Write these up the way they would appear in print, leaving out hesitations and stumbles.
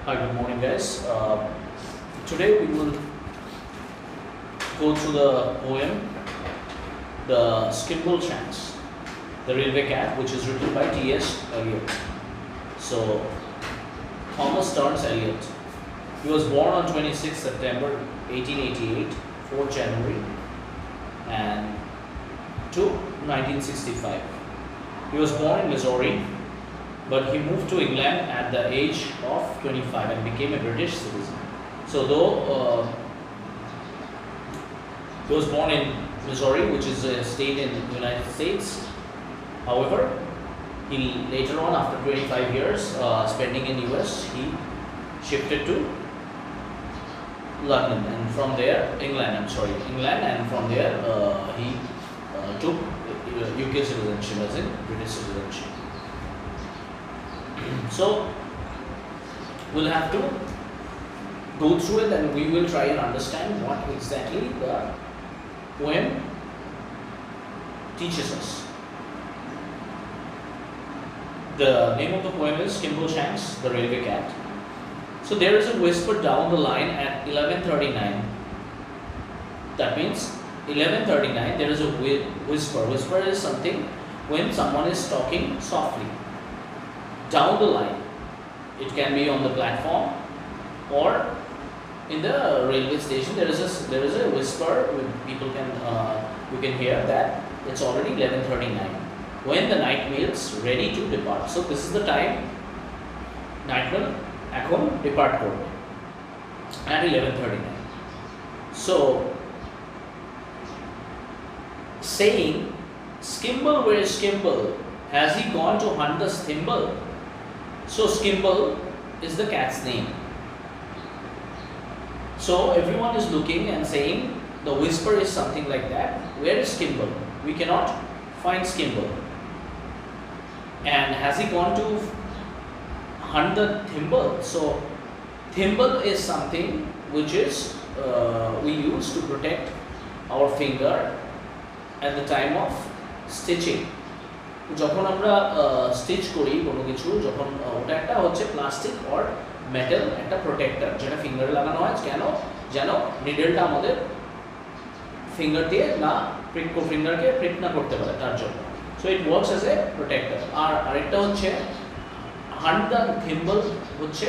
Hi, good morning, guys. Today we will go through the poem, The Skimbleshanks, the Railway Cat, which is written by T.S. Eliot. So, Thomas Stearns Eliot. He was born on 26 September 1888, 4 January, and to 1965. He was born in Missouri, but he moved to England at the age of 25 and became a British citizen. So though he was born in Missouri, which is a state in the United States, however, he later on, after 25 years spending in US, he shifted to London, and from there, England, and from there he took UK citizenship, as in British citizenship. So we'll have to go through it and we will try and understand what exactly the poem teaches us. The name of the poem is Skimbleshanks, the Railway Cat. So there is a whisper down the line at 11:39. That means 11:39 there is a whisper. Whisper is something when someone is talking softly. Down the line, it can be on the platform or in the railway station. There is a whisper. People can you can hear that it's already 11:39 when the night mail's ready to depart. So this is the time night mail এখন depart করবে at 11:39. So saying, "Skimble, where is Skimble? Has he gone to hunt the thimble?" So Skimble is the cat's name. So everyone is looking and saying, the whisper is something like that. Where is Skimble? We cannot find Skimble. And has he gone to hunt the thimble? So thimble is something which is we use to protect our finger at the time of stitching. যখন আমরা stitch করি কোনো কিছু, যখন ওটা একটা হচ্ছে plastic or metal একটা প্রোটেক্টর যেটা ফিঙ্গারে লাগানো হয়, কেন যেন নিডলটা আমাদের ফিঙ্গার দিয়ে না ফিঙ্গারকে প্রিক না করতে পারে, তার জন্য। So it works as a protector. আর আরেকটা হচ্ছে হান্ট দ্য থিম্বল, হচ্ছে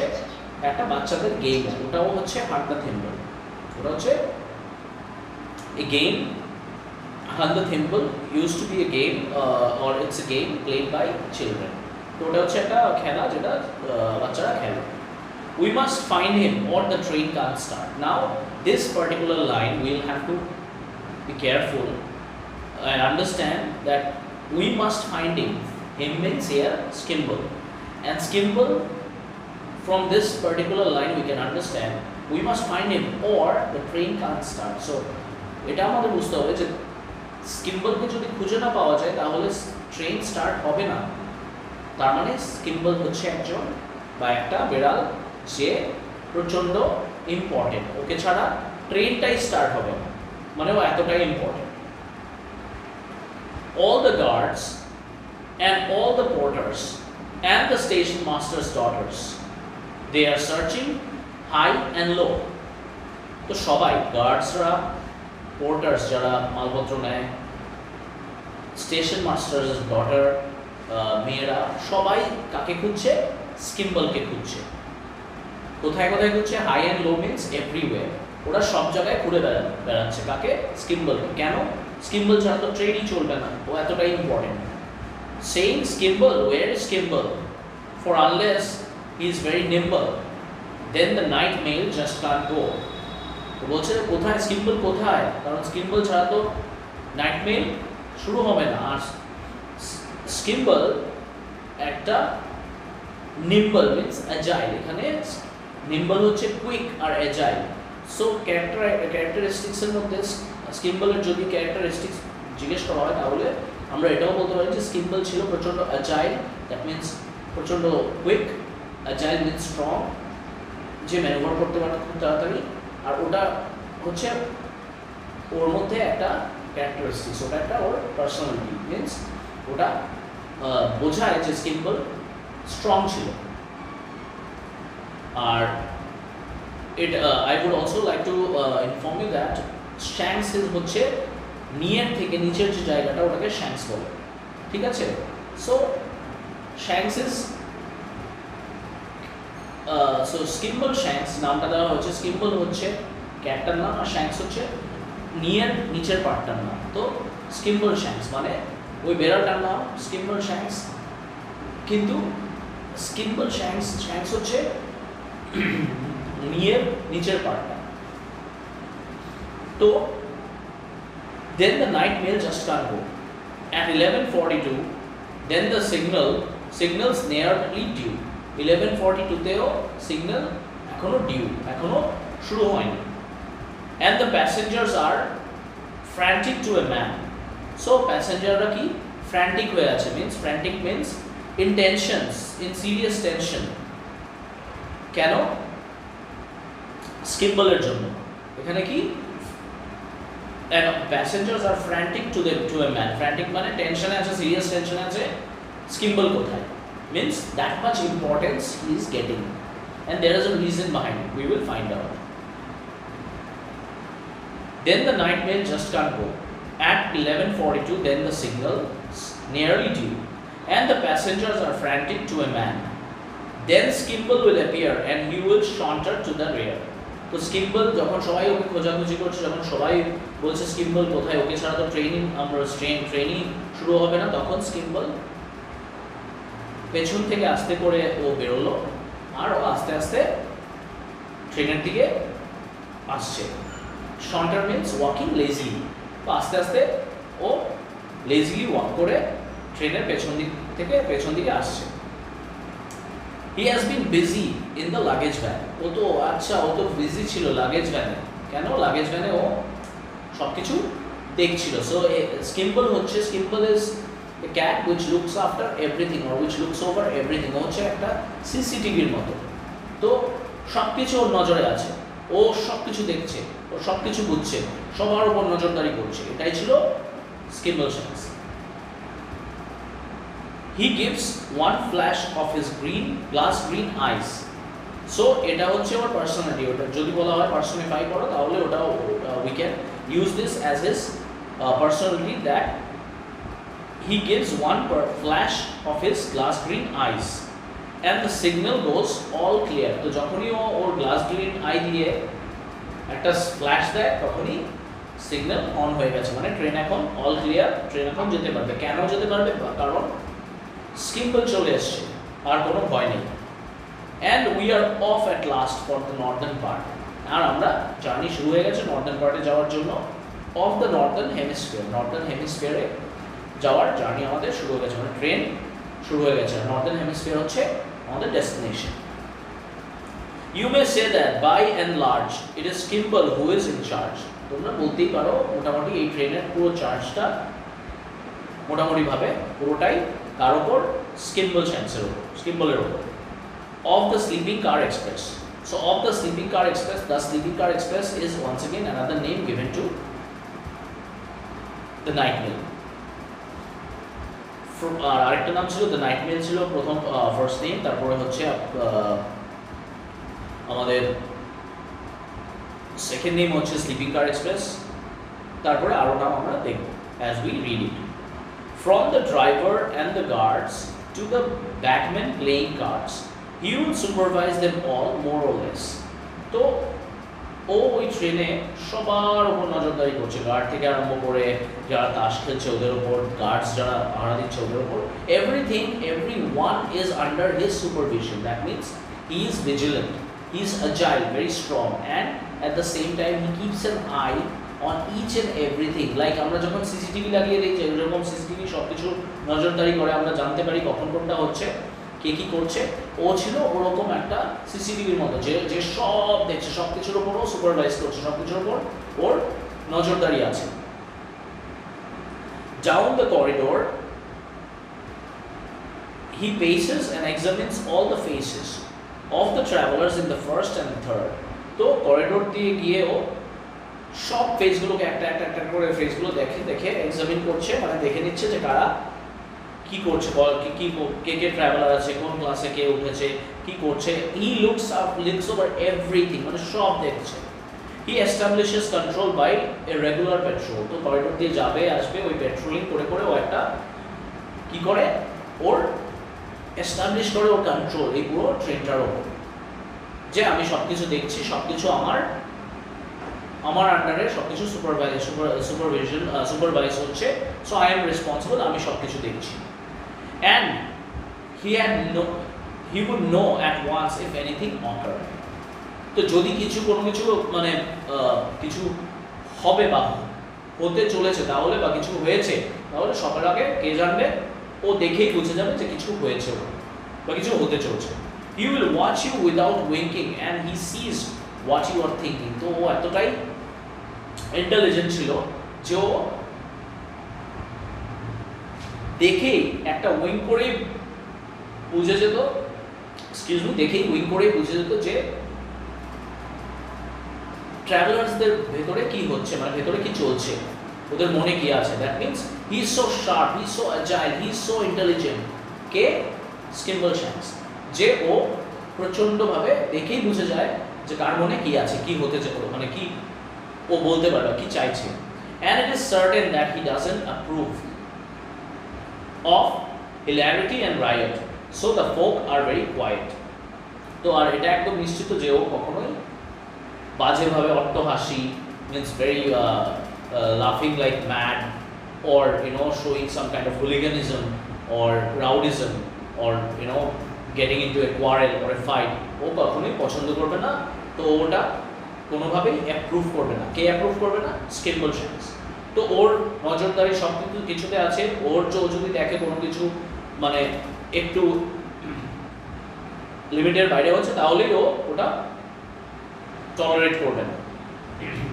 একটা বাচ্চাদের গেম, ওটাও হচ্ছে হান্ট দ্য থিম্বল। ওটা হচ্ছে এ game. Hunt the Thimble used to be a game or it's a game played by children. তো ওটা হচ্ছে একটা খেলা যেটা বাচ্চারা খেলে। We must find him or the train can't start. Now this particular line we'll have to be careful and understand that we must find him. Him means here Skimble, and Skimble, from this particular line we can understand we must find him or the train can't start. So এটা আমাদের বুঝতে হবে যে স্কিম্বলকে যদি খুঁজে না পাওয়া যায় তাহলে ট্রেন স্টার্ট হবে না। তার মানে স্কিম্বল হচ্ছে একজন বা একটা বিড়াল যে প্রচণ্ড ইম্পর্টেন্ট, ওকে ছাড়া ট্রেনটাই স্টার্ট হবে না, মানে ও এতটাই important. All the guards and all the porters and the station master's daughters, they are searching high and low. তো সবাই, গার্ডসরা, পোর্টার্স যারা মালপত্র নেয়, স্টেশন মাস্টারের ডটার মেয়েরা, সবাই কাকে খুঁজছে? স্কিম্বলকে খুঁজছে। কোথায় কোথায় খুঁজছে? High and low means everywhere. ওরা সব জায়গায় ঘুরে বেড়াচ্ছে কাকে? স্কিম্বলকে। কেন? স্কিম্বল ছাড়া তো ট্রেনই চলবে না, ও এতটাই important. Saying Skimble, where is Skimble? For unless he is very nimble then the night mail just can't go. বলছে কোথায় স্কিম্বল, কোথায়? কারণ স্কিম্বল ছাড়া তো নাইট মেইল শুরু হবে না। আর স্কিম্বল একটা নিম্বল মিনস অ্যাজাইল। এখানে নিম্বল হচ্ছে কুইক আর অ্যাজাইল। সো ক্যারেক্টারিস্টিক্সের মধ্যে স্কিম্বলের যদি ক্যারেক্টারিস্টিক্স জিজ্ঞেস করা হয় তাহলে আমরা এটাও বলতে পারি যে স্কিম্বল ছিল প্রচণ্ড অ্যাজাইল, দ্যাট মিনস প্রচণ্ড কুইক। অ্যাজাইল মিনস স্ট্রং, যে ম্যানুভার করতে পারে খুব তাড়াতাড়ি। আর ওটা হচ্ছে ওর মধ্যে একটা ক্যারেক্টারিস্টিক্স, ওটা একটা ওর পার্সোনালিটি মিনস ওটা বোঝায় যে স্কিম্বল স্ট্রং ছিল। আর I would also like to inform you that shanks is হচ্ছে নিয়ের থেকে নিচের যে জায়গাটা ওটাকে shanks বলে, ঠিক আছে? So shanks is so skimbleshanks নামটা দেওয়া হচ্ছে, skimble হচ্ছে ক্যাটটার নাম আর shanks হচ্ছে নিয়ের নিচের পার্টটার নাম। তো skimbleshanks মানে ওই বেড়ালটার নাম skimbleshanks, কিন্তু skimbleshanks হচ্ছে নিয়ের নিচের পার্টটা। তো then the night mail just can't go. At 11:42 then the signals nearly due. 11:42 তেও সিগন্যাল এখনো ডিউ, এখনো শুরু হয়নি। And the passengers are frantic to a man. So প্যাসেঞ্জাররা কি frantic হয়ে আছে, means frantic means in tensions, in serious tension. কেন? স্কিম্বলের জন্য। এখানে কি and passengers are frantic to a man. Frantic মানে টেনশনে আছে, সিরিয়াস টেনশনে আছে। স্কিম্বল কোথায়? Means that much importance he is getting, and there is a reason behind it. We will find out. Then the night mail just can't go. At 11:42 then the signal nearly due, and the passengers are frantic to a man. Then Skimble will appear and he will saunter to the rear. তো স্কিম্বল যখন সবাই ওকে খোঁজাখুঁজি করছে, যখন সবাই বলছে স্কিম্বল কোথায়, ওকে ছাড়া তো ট্রেনিং শুরু হবে না, তখন স্কিম্বল পেছন থেকে আস্তে করে ও বেরোলো আর ও আস্তে আস্তে ট্রেনের দিকে আসছে। শন্টার মিন্স ওয়াকিং লেজিলি, তো আস্তে আস্তে ও লেজিলি ওয়াক করে ট্রেনের পেছন দিকে আসছে। He has been busy in the luggage van. ও তো বিজি ছিল লাগেজ ভ্যানে। কেন? লাগেজ ভ্যানে ও সবকিছু দেখছিল। So Skimble is a cat which looks after everything or which looks over everything. ও হচ্ছে একটা সিসিটিভির মতো। তো সবকিছু ওর নজরে আছে, ও সবকিছু দেখছে, ও সবকিছু বুঝছে, সবার উপর নজরদারি করছে। এটাই ছিল skimbleshanks. He gives one flash of his glass green eyes. So এটা হচ্ছে ওর পার্সোনালিটি। ওটা যদি বলা হয় পার্সোনিফাই করো তাহলে ওটা we can use this as his personality, that he gives one flash of his glass green eyes and the signal goes all clear. তো যখনই ও ওর গ্লাস গ্রিন আই দিয়ে একটা ফ্ল্যাশ দেয় তখনই সিগন্যাল অন হয়ে গেছে, মানে ট্রেন এখন অল ক্লিয়ার, ট্রেন এখন যেতে পারবে। কেন যেতে পারবে? কারণ স্কিম্বল চলে এসছে, আর কোনো ভয় নেই। And we are off at last for the northern part. আর আমরা জার্নি শুরু হয়ে গেছে নর্দার্ন পার্টে যাওয়ার জন্য। অফ দ্য নর্দার্ন হেমিস্ফিয়ারে যাওয়ার জার্নি আমাদের শুরু হয়ে গেছে, মানে ট্রেন শুরু হয়ে গেছে। নর্দার্ন হেমিস্ফিয়ার হচ্ছে আমাদের destination. You may say that by and large it is Skimble who is in charge. তোমরা বলতেই পারো মোটামুটি এই ট্রেনের পুরো চার্জটা মোটামুটিভাবে পুরোটাই কার ওপর? স্কিম্বলের ওপর। Of the sleeping car express. So of the sleeping car express, the sleeping car express is once again another name given to the night mail. আরেকটা নাম ছিল the night mail, ছিল প্রথম ফার্স্ট নেম, তারপরে হচ্ছে আমাদের সেকেন্ড নেম হচ্ছে sleeping কার express, তারপরে আরো নাম আমরা দেখব as we read it. From the driver and the guards to the backmen playing cards, he will supervise them all more or less. তো ও ওই ট্রেনে সবার উপর নজরদারি করছে, গার্ড থেকে আরম্ভ করে যারা তাস খেলছে ওদের উপর, গার্ডস যারা পাহারা দিচ্ছে ওদের উপর। everyone is under his supervision. That means he is vigilant, he is agile, very strong, and at the same time he keeps an eye on each and everything. Like আমরা যখন সিসিটিভি লাগিয়ে দিই, যেরকম সিসিটিভি সবকিছু নজরদারি করে, আমরা জানতে পারি কখন কোনটা হচ্ছে, কে কি করছে। ও ছিল ওরকম একটা সিসিটিভির মতো, যে সব দেখছে, সব কিছুর উপর ও সুপারভাইজ করছে, সব কিছুর উপর ওর নজরদারি আছে। Down the corridor he paces and examines all the faces of the travelers in the first and the third. তো করিডোর দিয়ে গিয়ে ও সব ফেসগুলোকে একটা করে ফেসগুলো দেখে এক্সামিন করছে, মানে দেখে নিচ্ছে যে কারা কি করছে, কে কে ট্রাভেলার আছে, কোন ক্লাসে কে উঠেছে, কি করছে। হি লুকস ওভার এভরিথিং, মানে সব দেখছে। He establishes control by a regular patrol, তো করিডোর দিয়ে যাবে আসবে, ওই পেট্রোলিং করে করে ও একটা কি করে, ওর এস্টাবলিশ করে ওর কন্ট্রোল এই পুরো ট্রেনটার ওপর, যে আমি সব কিছু দেখছি, সব কিছু আমার আন্ডারে সব কিছু সুপারভাইজ হচ্ছে, সো আই এম রেসপন্সিবল, আমি সব কিছু দেখছি। And he would know at once if anything occur, তো যদি কোনো কিছু মানে কিছু হবে বা হতে চলেছে তাহলে, বা কিছু হয়েছে তাহলে সবার আগে কে জানবে, ও দেখেই বুঝে যাবে যে কিছু হয়েছে বা কিছু হতে চলছে। He will watch you without winking and he sees what you are thinking, তো ও এতটাই ইন্টেলিজেন্ট ছিল যে ও দেখেই একটা উইং করে বুঝে যেত, দেখেই উইং করে বুঝে যেত যে ট্রাভেলার্সদের ভেতরে কি হচ্ছে, মানে ভেতরে কি চলছে, ওদের মনে কি আছে। That means he is so sharp, he is so agile, he is so intelligent, কে স্কিম্বলশ্যাঙ্কস, যে ও প্রচণ্ডভাবে দেখেই বুঝে যায় যে কার মনে কি আছে, কি হতে চায়, মানে কি ও বলতে পারবে কি চাইছে। And it is certain that he doesn't approve of hilarity and riot, so the folk are very quiet, তো আর এটা একদম নিশ্চিত যে ও কখনোই বাজেভাবে অট্টহাসি, মিনস ভেরি লাফিং like mad, or showing some kind of hooliganism or rowdyism, or getting into a quarrel or a fight, ও কখনোই পছন্দ করবে না। তো ওটা কোনোভাবেই অ্যাপ্রুভ করবে না। কে অ্যাপ্রুভ করবে না? স্কিম্বলশ্যাঙ্কস। তো ওর নজরদারি সব কিছুতে আছে। ও যদি দেখে কোনো কিছু মানে একটু লিমিটের বাইরে হচ্ছে, তাহলেই ও ওটা টলারেট করবে না।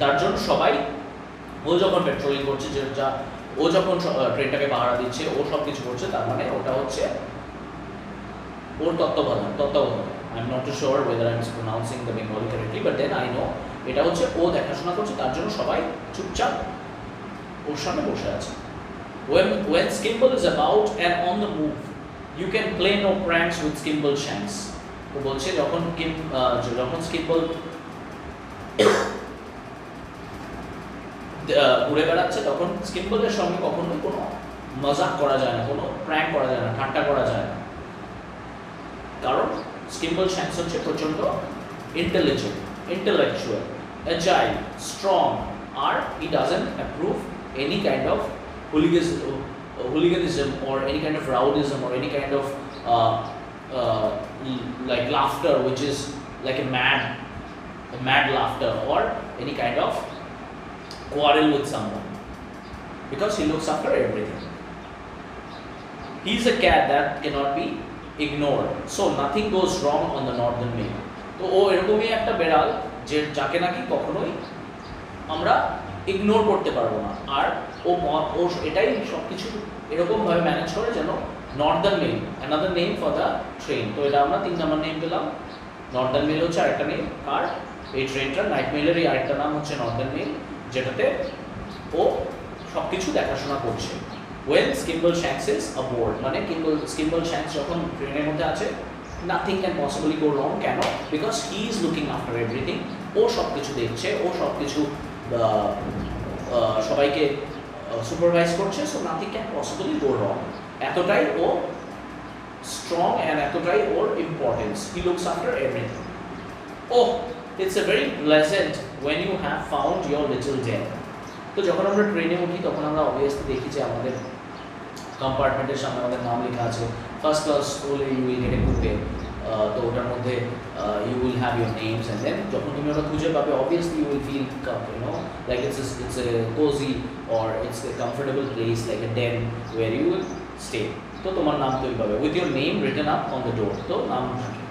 তার জন্য সবাই, ও যখন পেট্রোলিং করছে, ও যখন ট্রেনটাকে পাহারা দিচ্ছে, ও সব কিছু করছে, তার মানে ওটা হচ্ছে ওর তত্ত্বাবধান। I am not too sure whether I am pronouncing the Bengali correctly, but then I know এটা হচ্ছে ও দেখাশোনা করছে, তার জন্য সবাই চুপচাপ ওর সামনে বসে আছে। When Skimble is about and on the move, you can play no pranks with skimbleshanks. ও বলছে যখন Skimble ঘুরে বেড়াচ্ছে, তখন স্কিম্বলের সঙ্গে কখনোই কোনো মজাক করা যায় না, কোনো প্র্যাঙ্ক করা যায় না, ঠাট্টা করা যায় না। কারণ স্কিম্বলশ্যাঙ্কস হচ্ছে প্রচণ্ড ইন্টেলিজেন্ট, ইন্টেলেকচুয়াল, অ্যাজাইল, স্ট্রং, আর he doesn't approve any kind of hooliganism or any kind of rowdyism or any kind of like laughter which is like a mad laughter, or any kind of quarrel with someone, because he looks after everything. He is a cat that cannot be ignored, so nothing goes wrong on the northern mail. তো ও এরকমই একটা বেড়াল যে যাকে নাকি কখনোই আমরা ignore করতে পারবো না, আর ও এটাই সব কিছু এরকমভাবে ম্যানেজ করে যেন Northern Mail, another name for the train. তো এটা আমরা 3 নম্বর নেম পেলাম। নর্দার্ন মেল হচ্ছে আরেকটা নেম, আর এই ট্রেনটার নাইট মেলের এই আরেকটা নাম হচ্ছে নর্দার্ন মেল, যেটাতে ও সব কিছু দেখাশোনা করছে। When Skimbleshanks is aboard, মানে Skimbleshanks যখন ট্রেনের মধ্যে আছে, nothing can possibly go wrong. কেন? Because he is looking after everything. ও সব কিছু দেখছে, ও সব কিছু সবাইকে সুপারভাইজ করছে, so nothing can possibly go wrong. এতটাই ও strong and এতটাই ওর importance. He looks after everything. Oh, it's a very pleasant when you have found your little den. তো যখন আমরা ট্রেনে উঠি তখন আমরা অবভিয়াসলি দেখি যে আমাদের কম্পার্টমেন্টের সামনে আমাদের নাম লেখা আছে। ফার্স্ট ক্লাস হলে you will get a coupe, তো ওটার মধ্যে you will have your names, and then যখন তুমি ওটা খুঁজে পাবে obviously you will feel like it's a cozy or it's a comfortable place like a den where you will stay. তো তোমার নাম তুমি পাবে with your name written up on the door, তো নাম থাকে।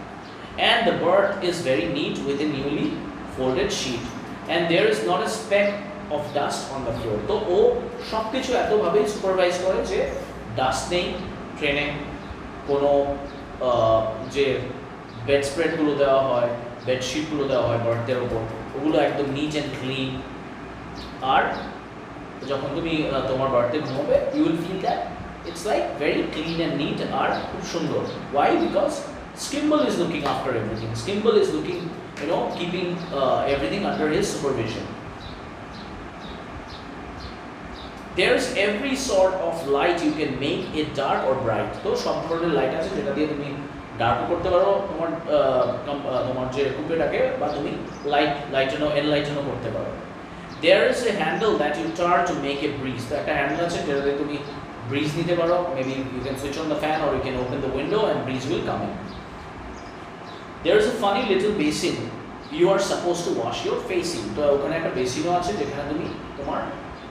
And the berth is very neat with a newly folded sheet and there is not a speck of dust on the floor. তো ও সব কিছু এতভাবেই সুপারভাইজ করে যে dust নেই ট্রেনে, কোনো যে বেড স্প্রেডগুলো দেওয়া হয়, বেডশিটগুলো দেওয়া হয় বার্থের ওপর, ওগুলো একদম নিট অ্যান্ড ক্লিন। আর যখন তুমি তোমার বার্থে ঘুমোবে you will feel that it's like very clean and neat আর খুব সুন্দর. Why? Because Skimble is looking after everything. Skimble is looking, keeping everything under his supervision. There's every sort of light you can make it dark or bright. তো সব ধরনের light আছে যেটা দিয়ে তুমি ডার্ক করতে পারো তোমার যে কুপেটাকে, বা তুমি এনলাইটেনও করতে পারো. There is a handle that you turn to make a breeze. তো একটা হ্যান্ডেল আছে যেটাতে তুমি breeze নিতে পারো. Maybe you can switch on the fan or you can open the window and breeze will come in. There is a funny little basin you are supposed to wash your face in. তো ওখানে একটা বেসিনও আছে যেখানে তুমি তোমার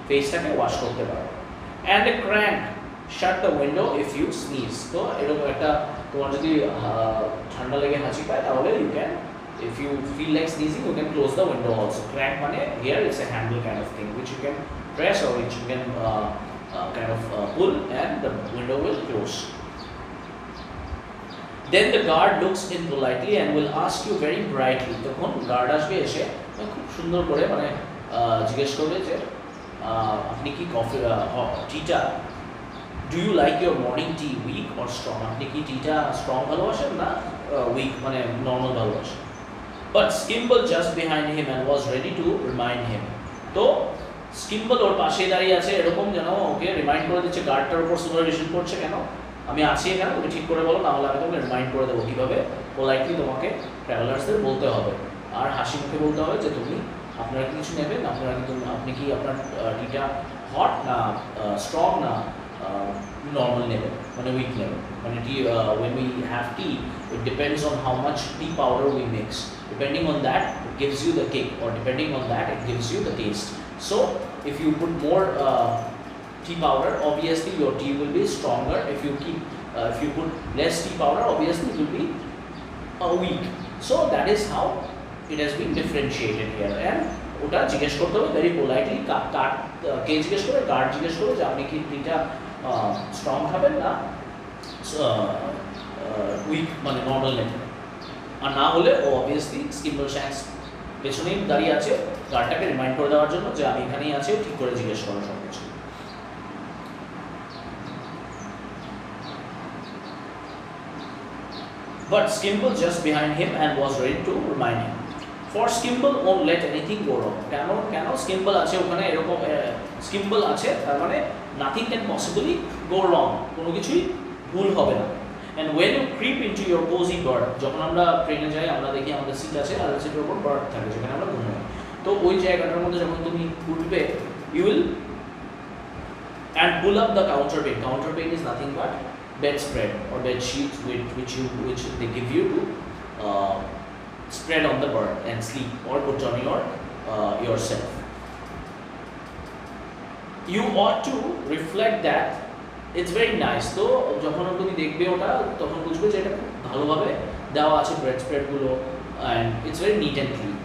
ফেসটাকে wash করতে পারো. And a crank shut the window if you sneeze. তো এরকম একটা তোমার যদি ঠান্ডা লেগে হাঁচি পায় তাহলে you can, if you feel like sneezing, you can close the window also. Crank মানে here it's a handle kind of thing which you can press or which you can kind of pull and the window will close. Then the guard looks in politely and will ask you very brightly. তখন guard আসবে এসে খুব সুন্দর করে মানে জিজ্ঞেস করবে যে আপনি কি কফি টিটা, do you like your morning tea weak or strong? আপনি কি টিটা স্ট্রং ভালোবাসেন না উইক মানে নর্মাল ভালোবাসেন? But Skimble just behind him and was ready to remind him. তো Skimble ওর পাশে দাঁড়িয়ে আছে এরকম যেন ওকে রিমাইন্ড করে দিচ্ছে, গার্ডটার উপর সুপারভিশন করছে, কেন আমি আছি এখানে, তুমি ঠিক করে বলো, নাহলে আমি তোমাকে রিমাইন্ড করে দেবো কীভাবে পোলাইটলি তোমাকে ট্রাভেলার্সদের বলতে হবে. আর হাসি মুখে বলতে হবে যে তুমি আপনারা কিছু নেবেন, আপনি কি আপনার টিটা হট না স্ট্রং না নর্মাল নেবেন, মানে উইক নেবেন. মানে টি when we have tea, it depends on how much tea powder we mix. Depending on that, it gives you the kick, or depending on that, it gives you the taste. So, if you put more tea powder, obviously your tea will be stronger. If you put less tea powder, obviously it will be weak. So that is how it has been differentiated here. And ওটা জিজ্ঞেস করতে হবে very politely. কে জিজ্ঞেস করে? Guard জিজ্ঞেস করে যে আপনি কি টিটা স্ট্রং খাবেন না উইক মানে নর্মাল নেবেন. আর না হলে ও অবভিয়াসলি skimbleshanks পেছনেই দাঁড়িয়ে আছে গার্ডটাকে রিমাইন্ড করে দেওয়ার জন্য যে আমি এখানেই আছি, ঠিক করে জিজ্ঞেস করো সব কিছু. But Skimble just behind him and was ready to remind him. For Skimble won't let anything go wrong. কেন Skimble আছে ওখানে, এরকম Skimble আছে তার মানে nothing can possibly go wrong, কোনো কিছুই ভুল হবে না. And when you creep into your cozy berth, যখন আমরা ট্রেনে যাই আমরা দেখি আমাদের সিট আছে আর সিটের উপর বার্থ থাকে যেখানে আমরা ঘুমাই. তো ওই জায়গাটার মধ্যে যখন তুমি উঠবে, you will and pull up the counterpane. Counterpane is nothing but bedspread or bed sheets which they give you to spread on the berth and sleep or put on yourself. You ought to reflect that it's very nice. তো যখন তুমি দেখবে ওটা তখন বুঝবে যে এটা খুব ভালোভাবে দেওয়া আছে bedspread গুলো, and it's very neat and clean.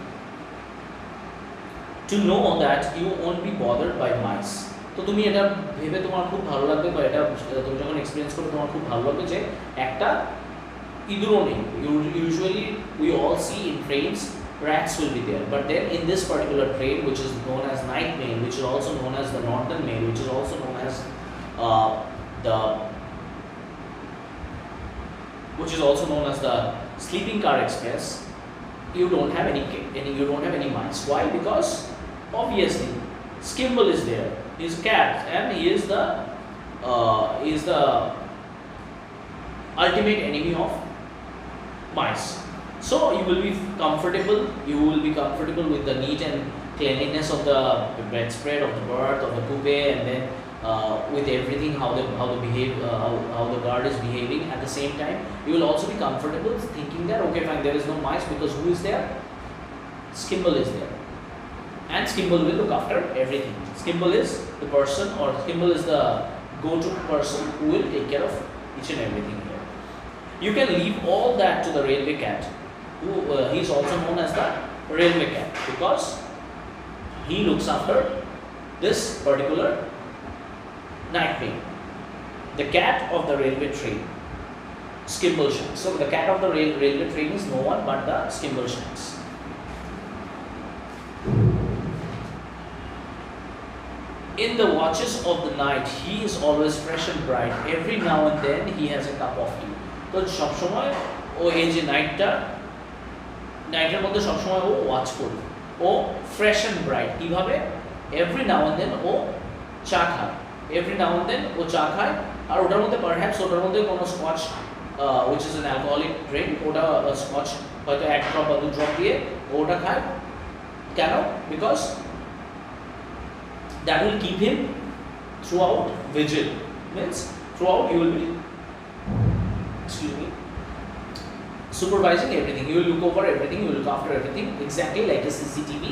To know that you won't be bothered by mice. তো তুমি এটা ভেবে তোমার খুব ভালো লাগবে, বা এটা তুমি যখন এক্সপিরিয়েন্স করবে তোমার খুব ভালো লাগবে যে একটা ইঁদুরও নেই. Usually we all see in trains rats will be there, but then in this particular train which is known as night mail, which is also known as the northern mail, which is also known as the sleeping car express, you don't have any mice. Why? Because obviously Skimble is there. He's a cat and he is the ultimate enemy of mice. So you will be comfortable. You will be comfortable with the neat and cleanliness of the bedspread, of the berth, of the coupe, and then with everything how the guard is behaving. At the same time, you will also be comfortable thinking that okay, fine, there is no mice because who is there? Skimble is there, and Skimble will look after everything. Skimble is the person, or Skimble is the go-to person who will take care of each and everything here. You can leave all that to the railway cat, who he is also known as the railway cat because he looks after this particular night mail. The cat of the railway train, skimbleshanks. So the cat of the railway train is no one but the skimbleshanks. In the watches of the night, he is always fresh and bright. Every now and then he has a cup of tea. তো সবসময় ও এই যে নাইটের মধ্যে সবসময় ও watch করবে, ও fresh and bright. কীভাবে? Every now and then ও চা খায়, এভরি নাও অ্যান্ড দেন ও চা খায়। আর ওটার মধ্যে পারহ্যাপস ওটার মধ্যে কোনো Scotch which is an alcoholic drink, ওটা স্কচ হয়তো 1 ড্রপ বা 2 ড্রপ দিয়ে ওটা খায়। কেন? Because that will keep him throughout vigil, means throughout he will be, excuse me, supervising everything, he will look over everything, he will look after everything, exactly like a CCTV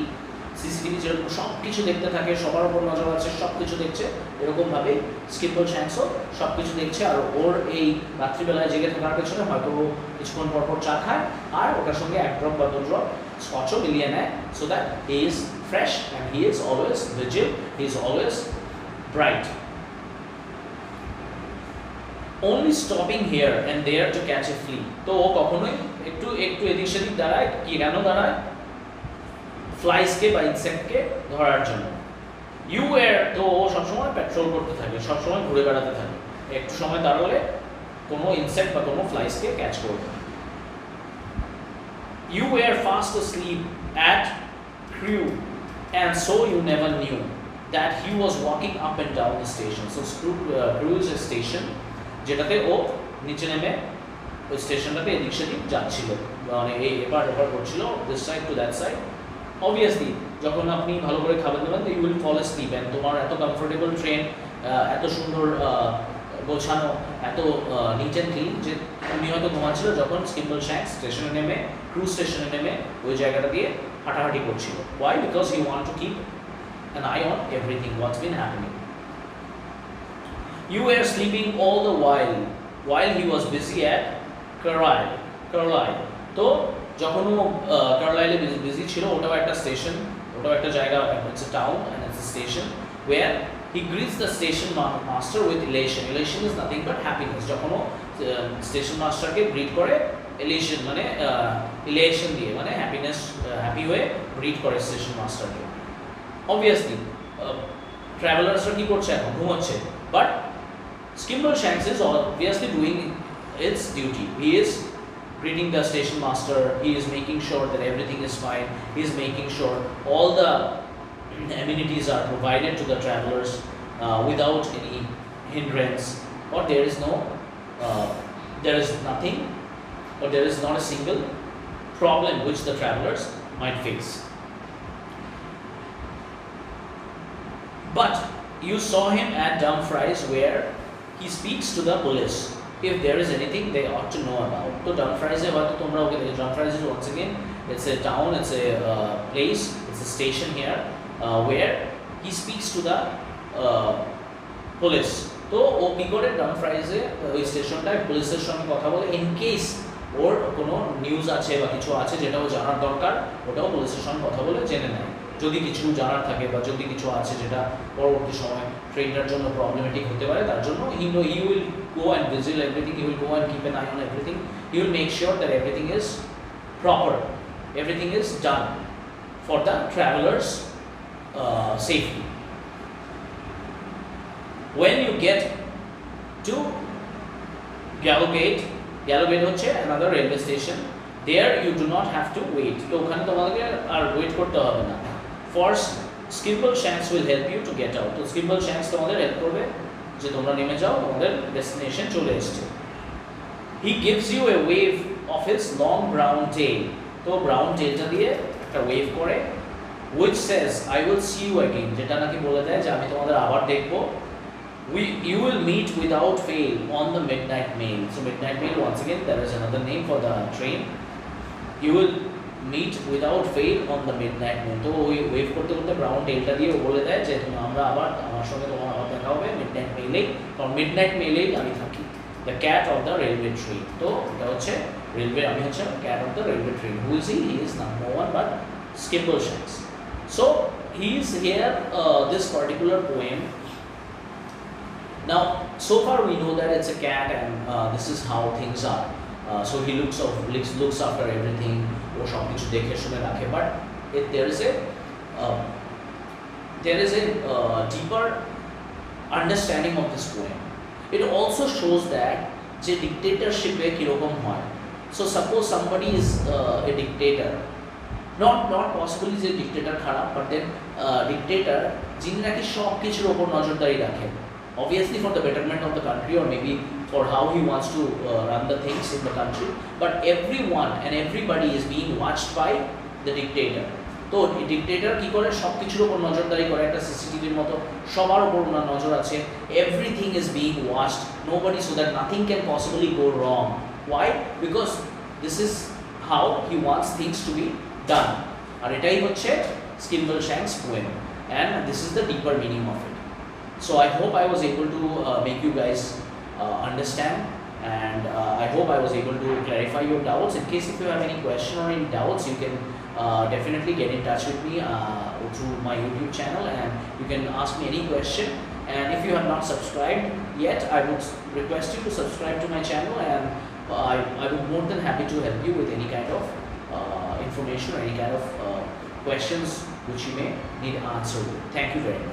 যেরকম সব কিছু দেখতে থাকে, সবার উপর নজর আছে, সব কিছু দেখছে, এরকমভাবে স্কিম্বলশ্যাঙ্কসও সব কিছু দেখছে। আর ওর এই রাত্রিবেলায় জেগে থাকার পেছনে হয়তো ও কিছুক্ষণ পর পর চা খায় আর ওটার সঙ্গে 1 ড্রপ বা 2 ড্রপ স্কচও মিলিয়ে নেয়, so that he is fresh and he is always vigil, he is always bright. Only stopping here and there to catch a flea. তো ও কখনোই একটু এদিক সেদিক দাঁড়ায়, কি কেন দাঁড়ায়? ফ্লাইসকে বা ইনসেক্টকে ধরার জন্য। ইউ ওয়্যার, তো ও সবসময় পেট্রোল করতে থাকে, সবসময় ঘুরে বেড়াতে থাকে, একটু সময় দাঁড়ালে কোনো ইনসেক্ট বা কোনো ফ্লাইসকে ক্যাচ করবে। You were fast asleep at Crewe, and so you never knew that he was walking up and down the station. So Crewe is a station যেটাতে ও নিচে নেমে ওই স্টেশনটাতে এদিক সেদিক যাচ্ছিল, মানে এই এবার ওপার করছিল, this side to that side. Obviously যখন আপনি ভালো করে খাবার দেবেন, you will fall asleep, and তোমার এত কমফোর্টেবল ট্রেন, এত সুন্দর গোছানো, এত নিট অ্যান্ড ক্লিন, যে উনি হয়তো ঘুমাচ্ছিল যখন স্কিম্বলশ্যাঙ্কস স্টেশনে নেমে, ক্রুজ স্টেশনে নেমে ওই জায়গাটা দিয়ে হাঁটাহাঁটি করছিল। Why? Because he want to keep an eye on everything what's been happening. You were sleeping all the while he was busy at Carlisle. তো যখন ও কার্লাইলে বিজি ছিল, ওটাও একটা স্টেশন, ওটাও একটা জায়গা, it's a town and it's a station where he greets the station master with elation. Elation is nothing but happiness. যখন ও station মাস্টারকে গ্রিট করে, elation মানে elation দিয়ে, মানে হ্যাপিনেস, হ্যাপি হয়ে গ্রিট করে স্টেশন মাস্টারকে। অবভিয়াসলি ট্রাভেলার্সরা কি করছে এখন? ঘুমোচ্ছে। But Skimbleshanks is obviously doing its duty. He is greeting the station master, he is making sure that everything is fine, he is making sure all the amenities are provided to the travelers without any hindrance, or there is nothing, or there is not a single problem which the travelers might face. But you saw him at Dumfries where he speaks to the police if there is anything they ought to know about. So Dumfries e hoyto tomra oke dekho, Dumfries is once again, it's a town, it's a place, it's a station here where he speaks to the police. তো ও কি করে ডামফ্রাইজে ওই স্টেশনটায় পুলিশের সঙ্গে কথা বলে, in case ওর কোনো news আছে বা কিছু আছে যেটা ও জানার দরকার, ওটাও পুলিশের সঙ্গে কথা বলে জেনে নেয়। যদি কিছু জানার থাকে বা যদি কিছু আছে যেটা পরবর্তী সময় ট্রেনটার জন্য প্রবলেমেটিক হতে পারে, তার জন্য he will go and vigil everything, he will go and keep an eye on everything, he will make sure that everything is proper, everything is done for the travelers safety. When you get to Gallowgate হচ্ছে another railway station, there you do not have to wait. তো ওখানে তোমাদেরকে আর wait করতে হবে না। For Skimbleshanks will help you to get out. তো Skimbleshanks তোমাদের help করবে যে তোমরা নেমে যাও, তোমাদের ডেস্টিনেশন চলে এসেছে। He gives you a wave of his long brown tail. তো ব্রাউন টেলটা দিয়ে একটা ওয়েভ করে, which says I will see you again, যেটা নাকি বলে দেয় যে আমি তোমাদের আবার দেখবো। You will meet without fail on the midnight mail. So midnight mail, once again, there is another name for the train. You will meet without fail on the midnight mail. তো ওই ওয়েভ করতে করতে brown টেলটা দিয়ে বলে দেয় যে আমরা আবার, আমার সঙ্গে তোমার আবার দেখা হবে মিডনাইট মেইলেই, কারণ মিডনাইট মেইলেই আমি থাকি। The cat of the railway train. তো এটা হচ্ছে রেলওয়ে, আমি হচ্ছে cat of the railway train. Who is he? He is no one but Skimbleshanks. So he is here, this particular poem. Now, so far we know that it's a cat and this is how things are. So he looks after everything, ও সব কিছু দেখে শুনে রাখে, but there is a there is a deeper understanding of this poem. It also shows that যে ডিকটেটরশিপে কীরকম হয়. So suppose somebody is a dictator, not possibly যে dictator খারাপ, but then dictator যিনি নাকি সব কিছুর ওপর নজরদারি রাখেন, obviously for the betterment of the country or maybe for how he wants to run the things in the country, but everyone and everybody is being watched by the dictator. তো dictator কী করে সব কিছুর ওপর নজরদারি করে, একটা সিসিটিভির মতো সবার ওপর ওনার নজর আছে, everything is being watched, nobody, so that nothing can possibly go wrong. Why? Because this is how he wants things to be done. আর এটাই হচ্ছে Skimbleshanks poem, and this is the deeper meaning of it. So I hope I was able to make you guys understand, and I hope I was able to clarify your doubts. In case if you have any question or any doubts, you can definitely get in touch with me through my YouTube channel, and you can ask me any question. And if you have not subscribed yet, I would request you to subscribe to my channel, and I would more than happy to help you with any kind of information or any kind of questions which you may need answered. Thank you very much.